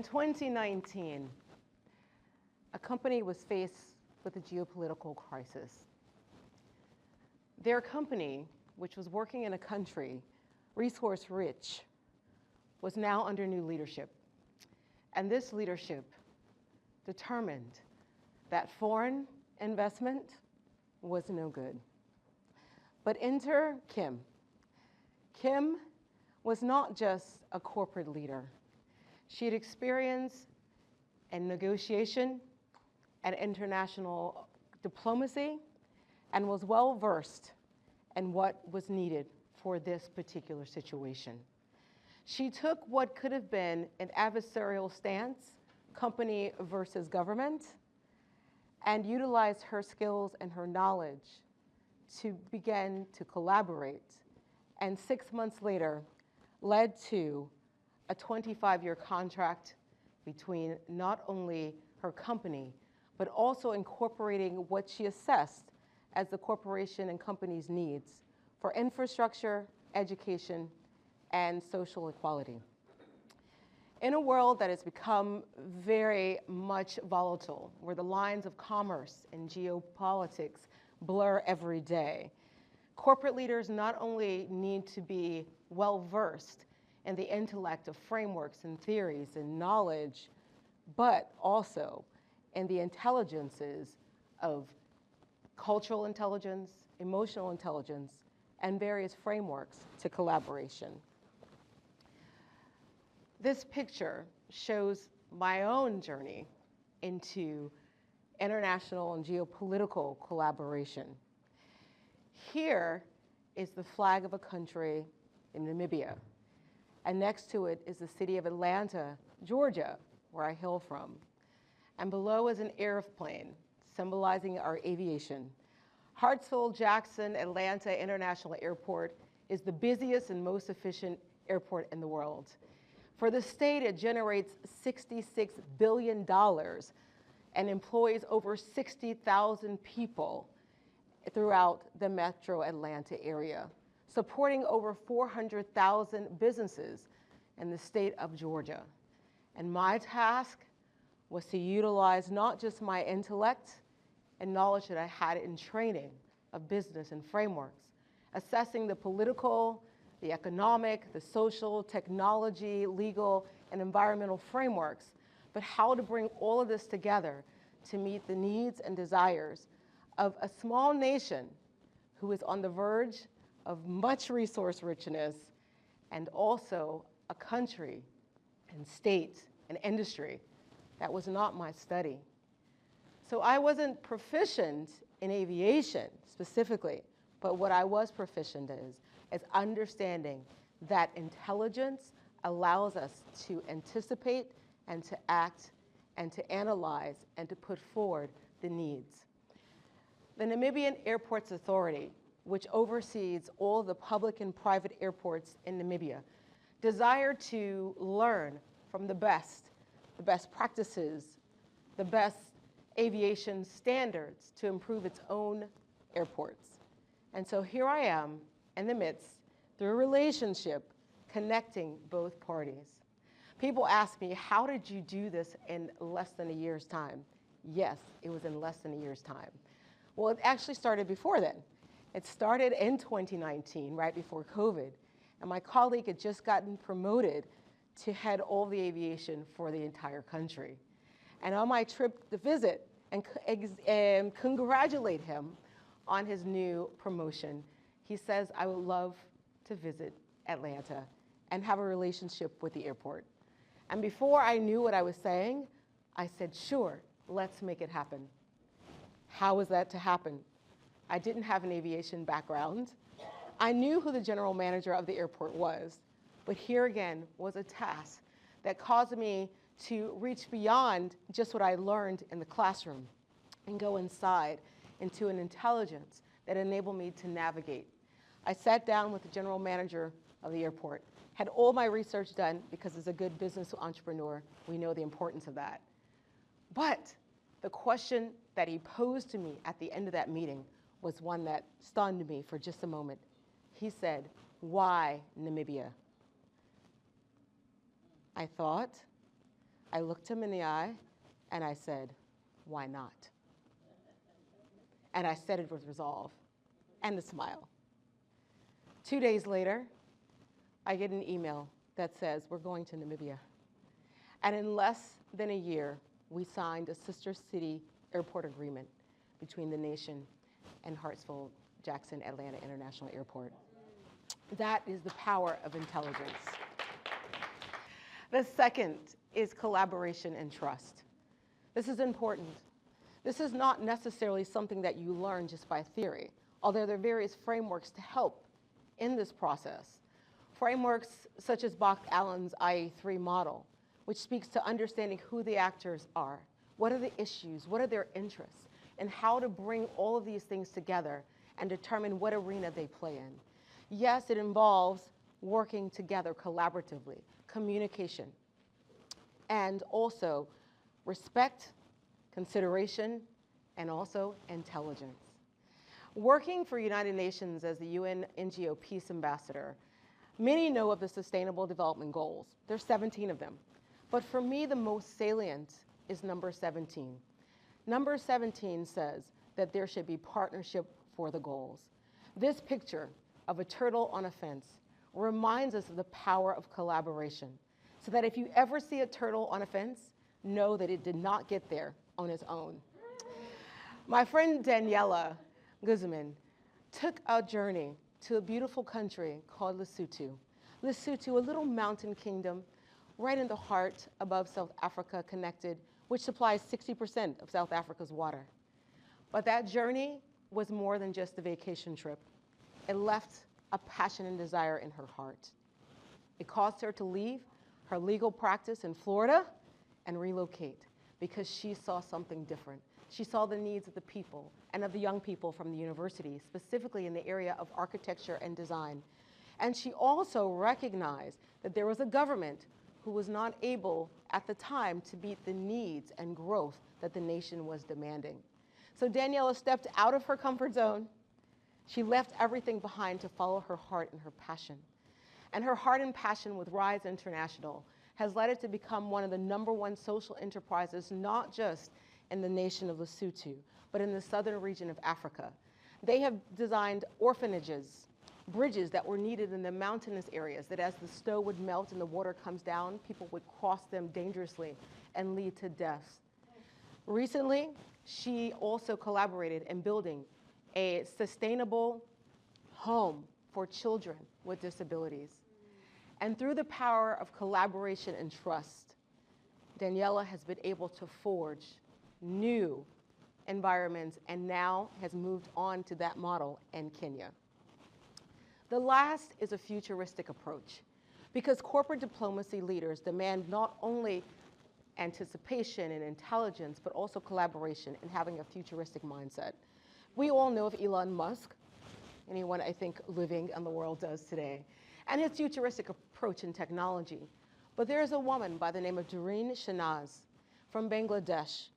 In 2019, a company was faced with a geopolitical crisis. Their company, which was working in a country resource rich, was now under new leadership. And this leadership determined that foreign investment was no good. But enter Kim. Kim was not just a corporate leader. She had experience in negotiation and international diplomacy and was well versed in what was needed for this particular situation. She took what could have been an adversarial stance, company versus government, and utilized her skills and her knowledge to begin to collaborate. And 6 months later, led to a 25-year contract between not only her company, but also incorporating what she assessed as the corporation and company's needs for infrastructure, education, and social equality. In a world that has become very much volatile, where the lines of commerce and geopolitics blur every day, corporate leaders not only need to be well-versed in the intellect of frameworks and theories and knowledge, but also in the intelligences of cultural intelligence, emotional intelligence, and various frameworks to collaboration. This picture shows my own journey into international and geopolitical collaboration. Here is the flag of a country in Namibia, and next to it is the city of Atlanta, Georgia, where I hail from. And below is an airplane symbolizing our aviation. Hartsfield-Jackson Atlanta International Airport is the busiest and most efficient airport in the world. For the state, it generates $66 billion and employs over 60,000 people throughout the metro Atlanta area, supporting over 400,000 businesses in the state of Georgia. And my task was to utilize not just my intellect and knowledge that I had in training of business and frameworks, assessing the political, the economic, the social, technology, legal, and environmental frameworks, but how to bring all of this together to meet the needs and desires of a small nation who is on the verge of much resource richness, and also a country and state and industry that was not my study. So I wasn't proficient in aviation specifically, but what I was proficient is understanding that intelligence allows us to anticipate and to act and to analyze and to put forward the needs. The Namibian Airports Authority, which oversees all the public and private airports in Namibia, desire to learn from the best practices, the best aviation standards to improve its own airports. And so here I am in the midst, through a relationship, connecting both parties. People ask me, how did you do this in less than a year's time? Yes, it was in less than a year's time. Well, it actually started before then. It started in 2019, right before COVID. And my colleague had just gotten promoted to head all the aviation for the entire country. And on my trip to visit and congratulate him on his new promotion, he says, I would love to visit Atlanta and have a relationship with the airport. And before I knew what I was saying, I said, sure, let's make it happen. How was that to happen? I didn't have an aviation background. I knew who the general manager of the airport was, but here again was a task that caused me to reach beyond just what I learned in the classroom and go inside into an intelligence that enabled me to navigate. I sat down with the general manager of the airport, had all my research done because as a good business entrepreneur, we know the importance of that. But the question that he posed to me at the end of that meeting was one that stunned me for just a moment. He said, why Namibia? I thought, I looked him in the eye and I said, why not? And I said it with resolve and a smile. 2 days later, I get an email that says, we're going to Namibia. And in less than a year, we signed a sister city airport agreement between the nation and Hartsfield-Jackson Atlanta International Airport. That is the power of intelligence. The second is collaboration and trust. This is important. This is not necessarily something that you learn just by theory, although there are various frameworks to help in this process. Frameworks such as Bach-Allen's IA3 model, which speaks to understanding who the actors are, what are the issues, what are their interests, and how to bring all of these things together and determine what arena they play in. Yes, it involves working together collaboratively, communication, and also respect, consideration, and also intelligence. Working for United Nations as the UN NGO Peace Ambassador, many know of the Sustainable Development Goals. There's 17 of them. But for me, the most salient is number 17. Number 17 says that there should be partnership for the goals. This picture of a turtle on a fence reminds us of the power of collaboration, so that if you ever see a turtle on a fence, know that it did not get there on its own. My friend Daniela Guzman took a journey to a beautiful country called Lesotho. Lesotho, a little mountain kingdom right in the heart above South Africa, connected, which supplies 60% of South Africa's water. But that journey was more than just a vacation trip. It left a passion and desire in her heart. It caused her to leave her legal practice in Florida and relocate because she saw something different. She saw the needs of the people and of the young people from the university, specifically in the area of architecture and design. And she also recognized that there was a government who was not able at the time to meet the needs and growth that the nation was demanding. So Daniela stepped out of her comfort zone. She left everything behind to follow her heart and her passion. And her heart and passion with Rise International has led it to become one of the #1 social enterprises, not just in the nation of Lesotho, but in the southern region of Africa. They have designed orphanages, bridges that were needed in the mountainous areas, that as the snow would melt and the water comes down, people would cross them dangerously and lead to deaths. Recently, she also collaborated in building a sustainable home for children with disabilities. And through the power of collaboration and trust, Daniela has been able to forge new environments and now has moved on to that model in Kenya. The last is a futuristic approach, because corporate diplomacy leaders demand not only anticipation and intelligence, but also collaboration and having a futuristic mindset. We all know of Elon Musk, anyone I think living in the world does today, and his futuristic approach in technology. But there is a woman by the name of Doreen Shanaz from Bangladesh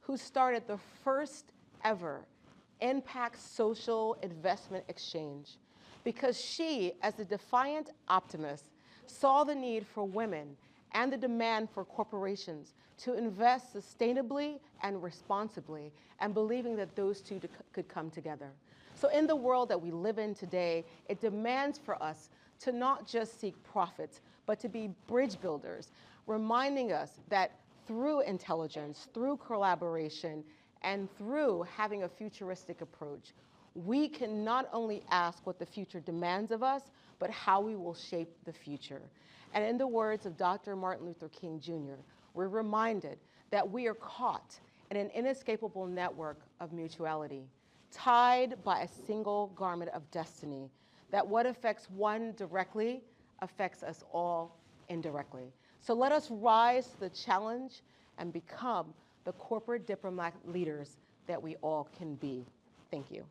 who started the first ever impact social investment exchange, because she, as a defiant optimist, saw the need for women and the demand for corporations to invest sustainably and responsibly, and believing that those two could come together. So in the world that we live in today, it demands for us to not just seek profits, but to be bridge builders, reminding us that through intelligence, through collaboration, and through having a futuristic approach, we can not only ask what the future demands of us, but how we will shape the future. And in the words of Dr. Martin Luther King Jr., we're reminded that we are caught in an inescapable network of mutuality, tied by a single garment of destiny, that what affects one directly affects us all indirectly. So let us rise to the challenge and become the corporate diplomat leaders that we all can be. Thank you.